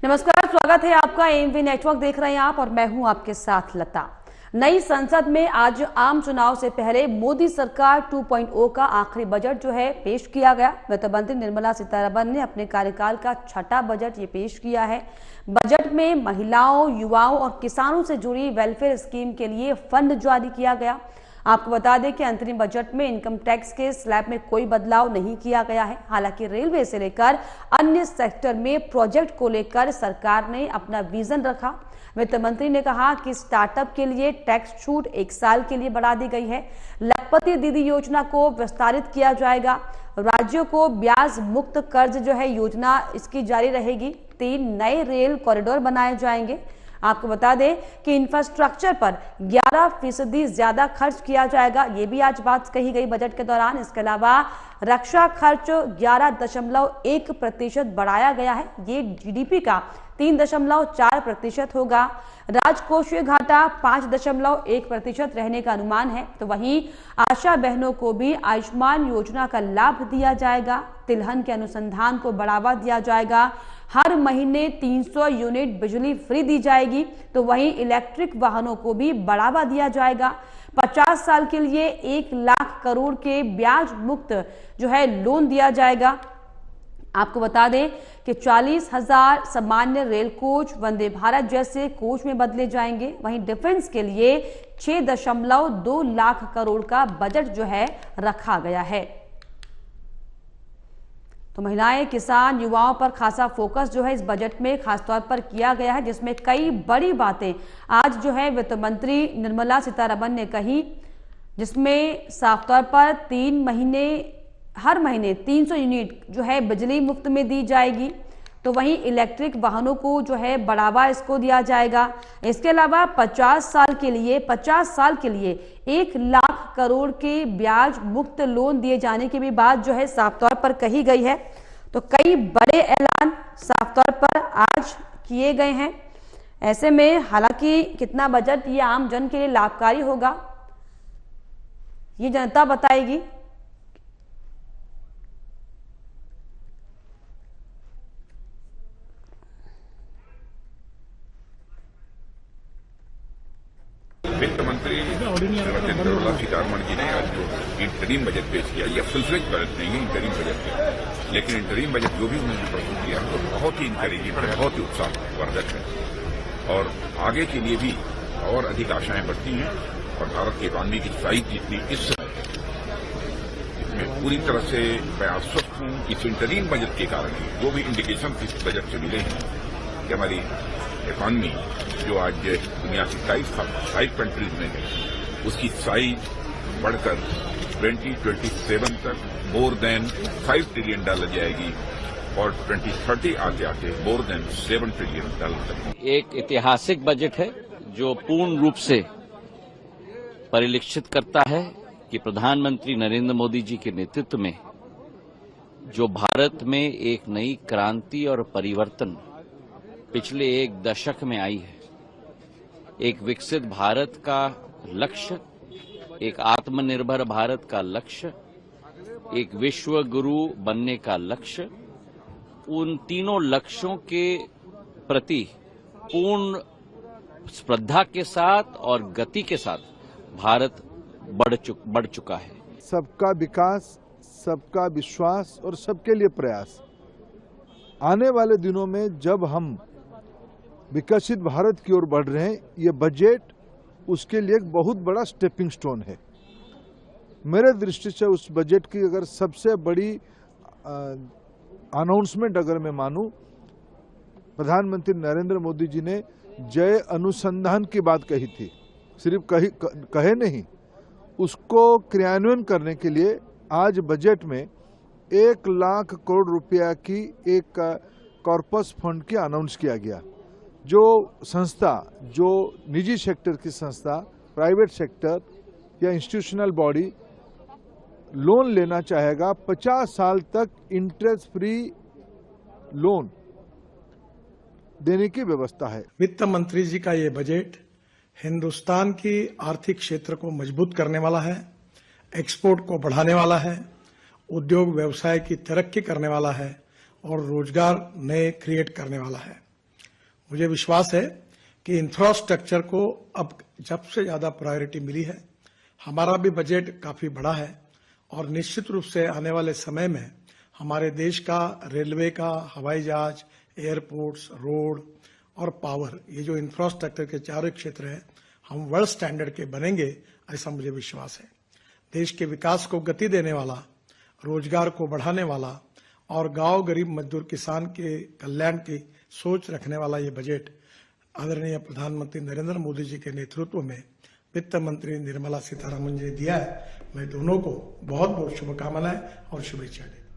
नमस्कार, स्वागत है आपका। एएमवी नेटवर्क देख रहे हैं आप और मैं हूं आपके साथ लता। नई संसद में आज आम चुनाव से पहले मोदी सरकार 2.0 का आखिरी बजट जो है पेश किया गया। वित्त मंत्री निर्मला सीतारमण ने अपने कार्यकाल का छठा बजट ये पेश किया है। बजट में महिलाओं, युवाओं और किसानों से जुड़ी वेलफेयर स्कीम के लिए फंड जारी किया गया। आपको बता दें कि अंतरिम बजट में इनकम टैक्स के स्लैब में कोई बदलाव नहीं किया गया है। हालांकि रेलवे से लेकर अन्य सेक्टर में प्रोजेक्ट को लेकर सरकार ने अपना विजन रखा। वित्त मंत्री ने कहा कि स्टार्टअप के लिए टैक्स छूट 1 साल के लिए बढ़ा दी गई है। लखपति दीदी योजना को विस्तारित किया जाएगा। राज्यों को ब्याज मुक्त कर्ज जो है योजना इसकी जारी रहेगी। 3 नए रेल कॉरिडोर बनाए जाएंगे। आपको बता दें कि इंफ्रास्ट्रक्चर पर 11% ज्यादा खर्च किया जाएगा। ये भी आज बात कही गई बजट के दौरान। इसके अलावा रक्षा खर्च 11.1% बढ़ाया गया है। ये जीडीपी का 3.4% होगा। राजकोषीय घाटा 5.1% रहने का अनुमान है। तो वहीं आशा बहनों को भी आयुष्मान योजना का लाभ दिया जाएगा। तिलहन के अनुसंधान को बढ़ावा दिया जाएगा। हर महीने 300 यूनिट बिजली फ्री दी जाएगी। तो वहीं इलेक्ट्रिक वाहनों को भी बढ़ावा दिया जाएगा। 50 साल के लिए 1 लाख करोड़ के ब्याज मुक्त जो है लोन दिया जाएगा। आपको बता दें कि 40,000 सामान्य रेल कोच वंदे भारत जैसे कोच में बदले जाएंगे। वहीं डिफेंस के लिए 6.2 लाख करोड़ का बजट जो है रखा गया है। तो महिलाएं, किसान, युवाओं पर खासा फोकस जो है इस बजट में खासतौर पर किया गया है, जिसमें कई बड़ी बातें आज जो है वित्त मंत्री निर्मला सीतारमण ने कही, जिसमें साफ तौर पर हर महीने 300 यूनिट जो है बिजली मुफ्त में दी जाएगी। तो वहीं इलेक्ट्रिक वाहनों को जो है बढ़ावा इसको दिया जाएगा। इसके अलावा 50 साल के लिए 1 लाख करोड़ के ब्याज मुक्त लोन दिए जाने की भी बात जो है साफ तौर पर कही गई है। तो कई बड़े ऐलान साफ तौर पर आज किए गए हैं। ऐसे में हालांकि कितना बजट ये आम जन के लिए लाभकारी होगा ये जनता बताएगी। वित्त मंत्री श्रीमती निर्मला सीतारमण जी ने आज जो इंटरिम बजट पेश किया, यह फुल फ्लेज बजट नहीं है, इंटरिम बजट है। लेकिन इंटरिम बजट जो भी उन्होंने प्रस्तुत किया तो बहुत ही इंकरेजिंग है, बहुत ही उत्साहवर्धक है और आगे के लिए भी और अधिक आशाएं बढ़ती हैं। और भारत की इकॉनमी की साइज जितनी इस समय इसमें पूरी तरह से मैं आश्वस्त हूं। इस इंटरिम बजट के कारण जो भी इंडिकेशन इस बजट से मिले हैं कि हमारी इकॉनमी जो आज दुनिया की 5 कंट्रीज में है, उसकी साइज बढ़कर 2027 तक मोर देन $5 ट्रिलियन जाएगी और 2030 आते आते मोर देन $7 ट्रिलियन तक। एक ऐतिहासिक बजट है जो पूर्ण रूप से परिलक्षित करता है कि प्रधानमंत्री नरेंद्र मोदी जी के नेतृत्व में जो भारत में एक नई क्रांति और परिवर्तन पिछले 1 दशक में आई है, एक विकसित भारत का लक्ष्य, एक आत्मनिर्भर भारत का लक्ष्य, एक विश्व गुरु बनने का लक्ष्य, उन तीनों लक्ष्यों के प्रति पूर्ण श्रद्धा के साथ और गति के साथ भारत बढ़ चुका है। सबका विकास, सबका विश्वास और सबके लिए प्रयास। आने वाले दिनों में जब हम विकसित भारत की ओर बढ़ रहे हैं, ये बजट उसके लिए एक बहुत बड़ा स्टेपिंग स्टोन है। मेरे दृष्टि से उस बजट की अगर सबसे बड़ी अनाउंसमेंट अगर मैं मानूं, प्रधानमंत्री नरेंद्र मोदी जी ने जय अनुसंधान की बात कही थी। सिर्फ कहे नहीं, उसको क्रियान्वयन करने के लिए आज बजट में 1 लाख करोड़ रुपया की एक कॉर्पस फंड की अनाउंस किया गया। जो संस्था, जो निजी सेक्टर की संस्था, प्राइवेट सेक्टर या इंस्टीट्यूशनल बॉडी लोन लेना चाहेगा, 50 साल तक इंटरेस्ट फ्री लोन देने की व्यवस्था है। वित्त मंत्री जी का ये बजट हिंदुस्तान की आर्थिक क्षेत्र को मजबूत करने वाला है, एक्सपोर्ट को बढ़ाने वाला है, उद्योग व्यवसाय की तरक्की करने वाला है और रोजगार नए क्रिएट करने वाला है। मुझे विश्वास है कि इंफ्रास्ट्रक्चर को अब सबसे ज्यादा प्रायोरिटी मिली है। हमारा भी बजट काफी बड़ा है और निश्चित रूप से आने वाले समय में हमारे देश का रेलवे का, हवाई जहाज, एयरपोर्ट्स, रोड और पावर, ये जो इंफ्रास्ट्रक्चर के चारों क्षेत्र हैं, हम वर्ल्ड स्टैंडर्ड के बनेंगे, ऐसा मुझे विश्वास है। देश के विकास को गति देने वाला, रोजगार को बढ़ाने वाला और गांव, गरीब, मजदूर, किसान के कल्याण की सोच रखने वाला ये बजट आदरणीय प्रधानमंत्री नरेंद्र मोदी जी के नेतृत्व में वित्त मंत्री निर्मला सीतारमण जी ने दिया है। मैं दोनों को बहुत बहुत शुभकामनाएं और शुभेच्छा देता हूं।